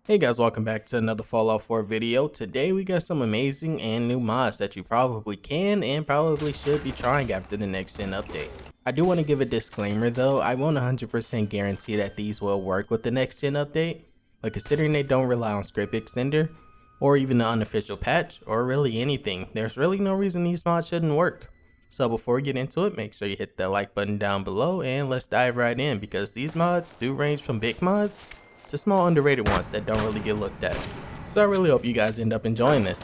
Hey guys, welcome back to another Fallout 4 video. Today we got some amazing and new mods that you probably can and probably should be trying after the next gen update. I do want to give a disclaimer though, I won't 100% guarantee that these will work with the next gen update, but considering they don't rely on script extender, or even the unofficial patch, or really anything, there's really no reason these mods shouldn't work. So before we get into it, make sure you hit that like button down below and let's dive right in because these mods do range from big mods to small underrated ones that don't really get looked at. So I really hope you guys end up enjoying this.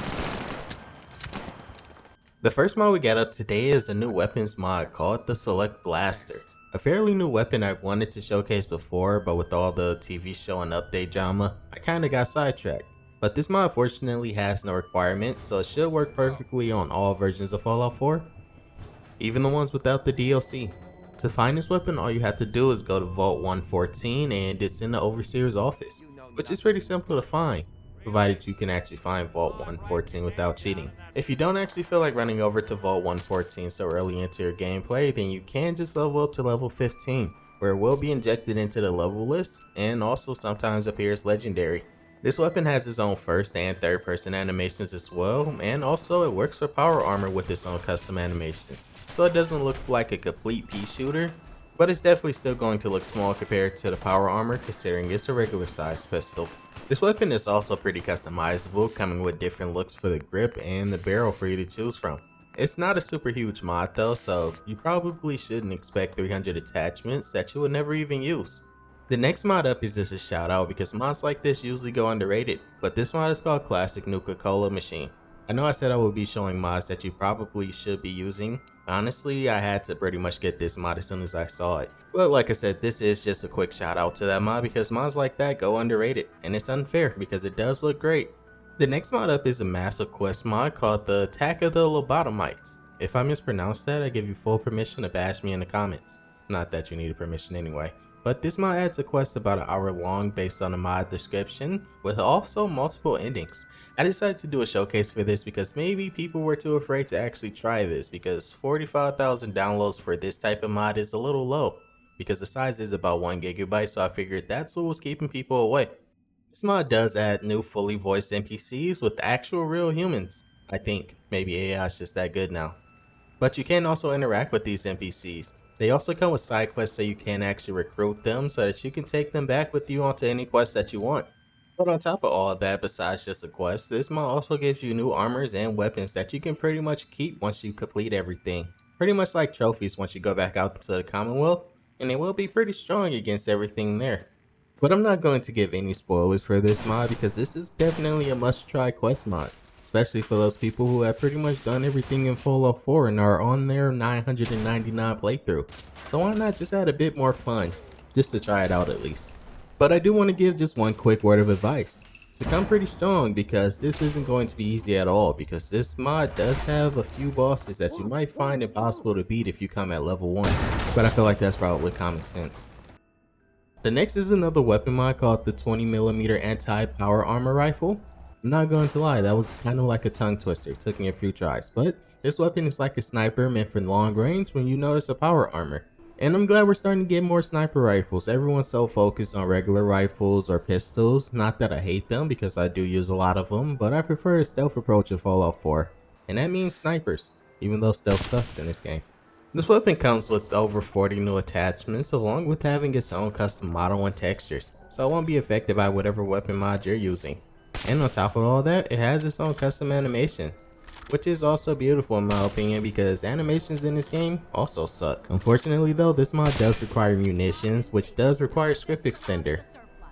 The first mod we got up today is a new weapons mod called the Select Blaster. A fairly new weapon I wanted to showcase before, but with all the TV show and update drama, I kinda got sidetracked. But this mod fortunately has no requirements, so it should work perfectly on all versions of Fallout 4, even the ones without the DLC. To find this weapon, all you have to do is go to Vault 114 and it's in the Overseer's office, which is pretty simple to find, provided you can actually find Vault 114 without cheating. If you don't actually feel like running over to Vault 114 so early into your gameplay, then you can just level up to level 15, where it will be injected into the level list and also sometimes appears legendary. This weapon has its own first and third person animations as well, and also it works for power armor with its own custom animations. So it doesn't look like a complete pea shooter, but it's definitely still going to look small compared to the power armor considering it's a regular sized pistol. This weapon is also pretty customizable, coming with different looks for the grip and the barrel for you to choose from. It's not a super huge mod though, so you probably shouldn't expect 300 attachments that you would never even use. The next mod up is just a shout out because mods like this usually go underrated, but this mod is called Classic Nuka Machine. I know I said I would be showing mods that you probably should be using. Honestly, I had to pretty much get this mod as soon as I saw it. But like I said, this is just a quick shout out to that mod because mods like that go underrated, and it's unfair because it does look great. The next mod up is a massive quest mod called the Attack of the Lobotomites. If I mispronounced that, I give you full permission to bash me in the comments. Not that you needed permission anyway. But this mod adds a quest about an hour long based on the mod description, with also multiple endings. I decided to do a showcase for this because maybe people were too afraid to actually try this because 45,000 downloads for this type of mod is a little low because the size is about 1 GB, so I figured that's what was keeping people away. This mod does add new fully voiced NPCs with actual real humans. I think maybe AI is just that good now. But you can also interact with these NPCs. They also come with side quests so you can actually recruit them so that you can take them back with you onto any quest that you want. But on top of all of that, besides just a quest, this mod also gives you new armors and weapons that you can pretty much keep once you complete everything. Pretty much like trophies once you go back out into the Commonwealth, and it will be pretty strong against everything there. But I'm not going to give any spoilers for this mod because this is definitely a must try quest mod. Especially for those people who have pretty much done everything in Fallout 4 and are on their 999 playthrough. So why not just add a bit more fun, just to try it out at least. But I do want to give just one quick word of advice. So come pretty strong because this isn't going to be easy at all because this mod does have a few bosses that you might find impossible to beat if you come at level 1. But I feel like that's probably common sense. The next is another weapon mod called the 20mm anti-power armor rifle. I'm not going to lie, that was kind of like a tongue twister, it took me a few tries, but this weapon is like a sniper meant for long range when you notice a power armor. And I'm glad we're starting to get more sniper rifles. Everyone's so focused on regular rifles or pistols, not that I hate them because I do use a lot of them, but I prefer the stealth approach of Fallout 4. And that means snipers, even though stealth sucks in this game. This weapon comes with over 40 new attachments along with having its own custom model and textures, so it won't be affected by whatever weapon mod you're using. And on top of all that, it has its own custom animation, which is also beautiful in my opinion because animations in this game also suck. Unfortunately though, this mod does require munitions, which does require script extender.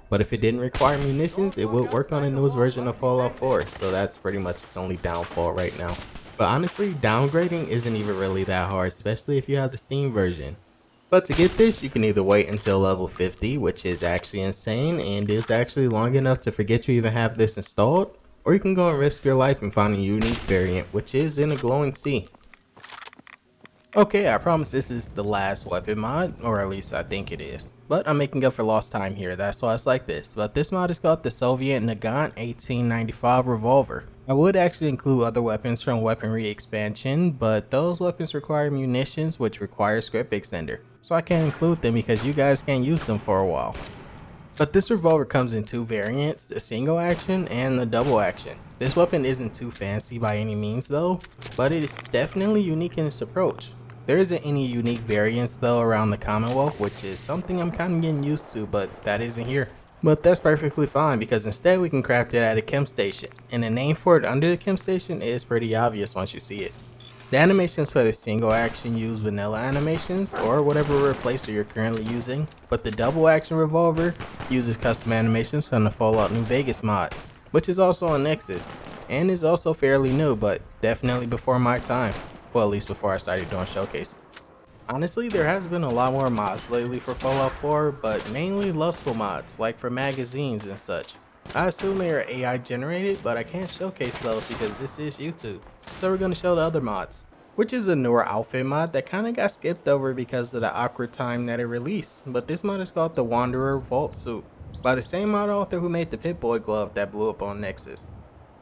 But if it didn't require munitions, it would work on the newest version of Fallout 4, so that's pretty much its only downfall right now. But honestly, downgrading isn't even really that hard, especially if you have the Steam version. But to get this, you can either wait until level 50, which is actually insane and is actually long enough to forget you even have this installed, or you can go and risk your life and find a unique variant, which is in a glowing sea. Okay, I promise this is the last weapon mod, or at least I think it is. But I'm making up for lost time here, that's why it's like this. But this mod is called the Soviet Nagant 1895 Revolver. I would actually include other weapons from weaponry expansion, but those weapons require munitions which require script extender. So I can't include them because you guys can't use them for a while. But this revolver comes in two variants, the single action and the double action. This weapon isn't too fancy by any means though, but it is definitely unique in its approach. There isn't any unique variants though around the Commonwealth, which is something I'm kind of getting used to, but that isn't here. But that's perfectly fine because instead we can craft it at a chem station, and the name for it under the chem station is pretty obvious once you see it. The animations for the single action use vanilla animations or whatever replacer you're currently using, but the double action revolver uses custom animations from the Fallout New Vegas mod, which is also on Nexus, and is also fairly new, but definitely before my time. Well, at least before I started doing showcases. Honestly, there has been a lot more mods lately for Fallout 4, but mainly lustful mods, like for magazines and such. I assume they are AI generated, but I can't showcase those because this is YouTube. So we're going to show the other mods, which is a newer outfit mod that kind of got skipped over because of the awkward time that it released. But this mod is called the Wanderer Vault Suit, by the same mod author who made the Pip-Boy glove that blew up on Nexus.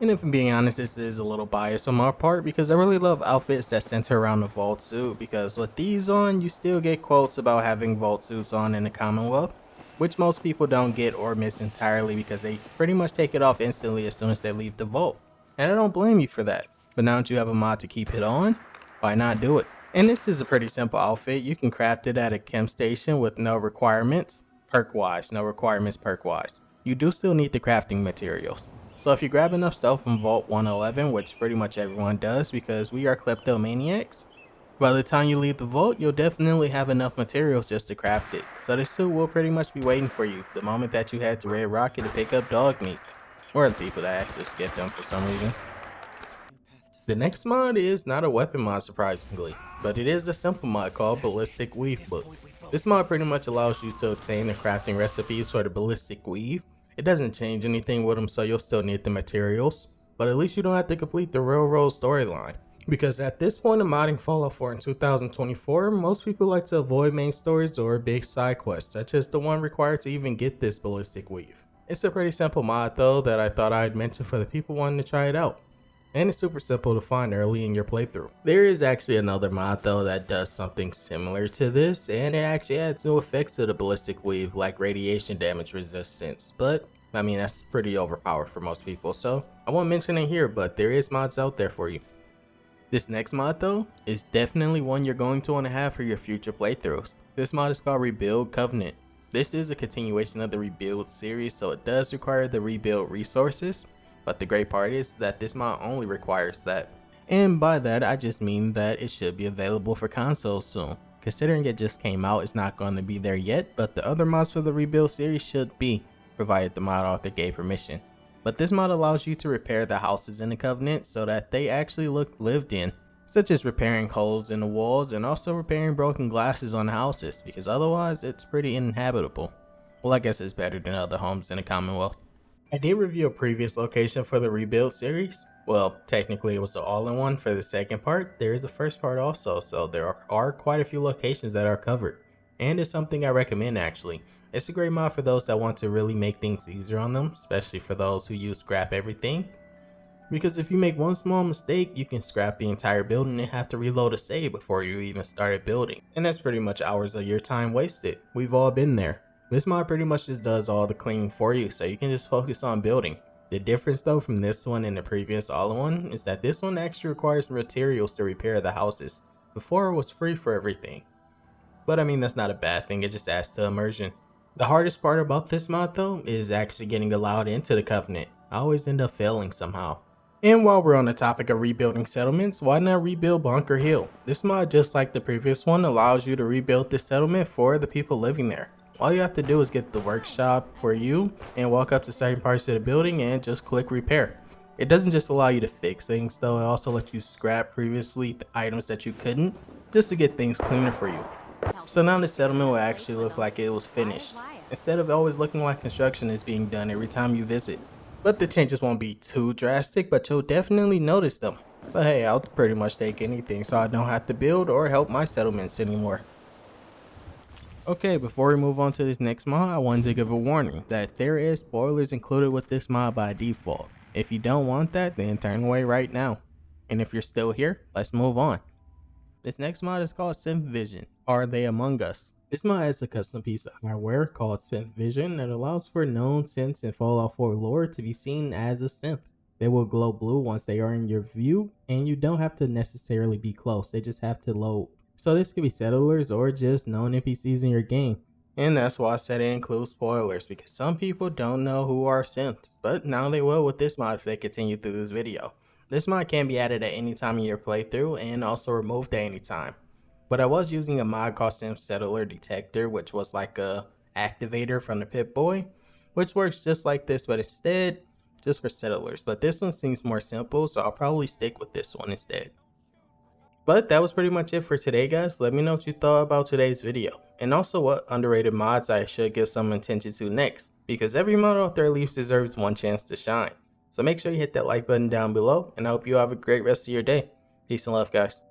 And if I'm being honest, this is a little biased on my part because I really love outfits that center around the vault suit, because with these on, you still get quotes about having vault suits on in the Commonwealth, which most people don't get or miss entirely because they pretty much take it off instantly as soon as they leave the vault. And I don't blame you for that, but now that you have a mod to keep it on, why not do it? And this is a pretty simple outfit. You can craft it at a chem station with no requirements, perk-wise, no requirements perk-wise. You do still need the crafting materials. So if you grab enough stuff from Vault 111, which pretty much everyone does because we are kleptomaniacs, by the time you leave the vault, you'll definitely have enough materials just to craft it. So the suit will pretty much be waiting for you the moment that you head to Red Rocket to pick up dog meat. Or the people that actually skip them for some reason. The next mod is not a weapon mod surprisingly, but it is a simple mod called Ballistic Weave Book. This mod pretty much allows you to obtain the crafting recipes for the Ballistic Weave. It doesn't change anything with them, so you'll still need the materials, but at least you don't have to complete the Railroad storyline. Because at this point of modding Fallout 4 in 2024, most people like to avoid main stories or big side quests, such as the one required to even get this Ballistic Weave. It's a pretty simple mod though that I thought I'd mention for the people wanting to try it out. And it's super simple to find early in your playthrough. There is actually another mod though that does something similar to this, and it actually adds new effects to the Ballistic Weave like radiation damage resistance, but I mean that's pretty overpowered for most people, so I won't mention it here, but there is mods out there for you. This next mod though is definitely one you're going to want to have for your future playthroughs. This mod is called Rebuild Covenant. This is a continuation of the Rebuild series, so it does require the rebuild resources. But the great part is that this mod only requires that. And by that I just mean that it should be available for consoles soon. Considering it just came out, it's not going to be there yet, but the other mods for the Rebuild series should be, provided the mod author gave permission. But this mod allows you to repair the houses in the Covenant so that they actually look lived in, such as repairing holes in the walls and also repairing broken glasses on the houses, because otherwise it's pretty uninhabitable. Well, I guess it's better than other homes in the Commonwealth. I did review a previous location for the Rebuild series. Well, technically it was the all-in-one for the second part. There is the first part also, so there are quite a few locations that are covered. And it's something I recommend actually. It's a great mod for those that want to really make things easier on them, especially for those who use scrap everything. Because if you make one small mistake, you can scrap the entire building and have to reload a save before you even started building. And that's pretty much hours of your time wasted. We've all been there. This mod pretty much just does all the cleaning for you, so you can just focus on building. The difference though from this one and the previous all-in-one is that this one actually requires materials to repair the houses. Before it was free for everything. But I mean that's not a bad thing, it just adds to immersion. The hardest part about this mod though is actually getting allowed into the Covenant. I always end up failing somehow. And while we're on the topic of rebuilding settlements, why not rebuild Bunker Hill? This mod, just like the previous one, allows you to rebuild the settlement for the people living there. All you have to do is get the workshop for you and walk up to certain parts of the building and just click repair. It doesn't just allow you to fix things though, it also lets you scrap previously the items that you couldn't, just to get things cleaner for you. So now the settlement will actually look like it was finished, instead of always looking like construction is being done every time you visit. But the changes won't be too drastic, but you'll definitely notice them. But hey, I'll pretty much take anything so I don't have to build or help my settlements anymore. Okay, before we move on to this next mod, I wanted to give a warning that there is spoilers included with this mod by default. If you don't want that, then turn away right now. And if you're still here, let's move on. This next mod is called SynthVision. Are They Among Us? This mod has a custom piece of hardware called SynthVision that allows for known synths in Fallout 4 lore to be seen as a synth. They will glow blue once they are in your view, and you don't have to necessarily be close, they just have to load. So this could be settlers or just known NPCs in your game. And that's why I said it includes spoilers, because some people don't know who are synths, but now they will with this mod if they continue through this video. This mod can be added at any time in your playthrough and also removed at any time. But I was using a mod called Synth Settler Detector, which was like a activator from the Pip-Boy, which works just like this, but instead just for settlers. But this one seems more simple, so I'll probably stick with this one instead. But that was pretty much it for today, guys. Let me know what you thought about today's video, and also what underrated mods I should give some attention to next, because every mod out there at least deserves one chance to shine. So make sure you hit that like button down below, and I hope you have a great rest of your day. Peace and love, guys.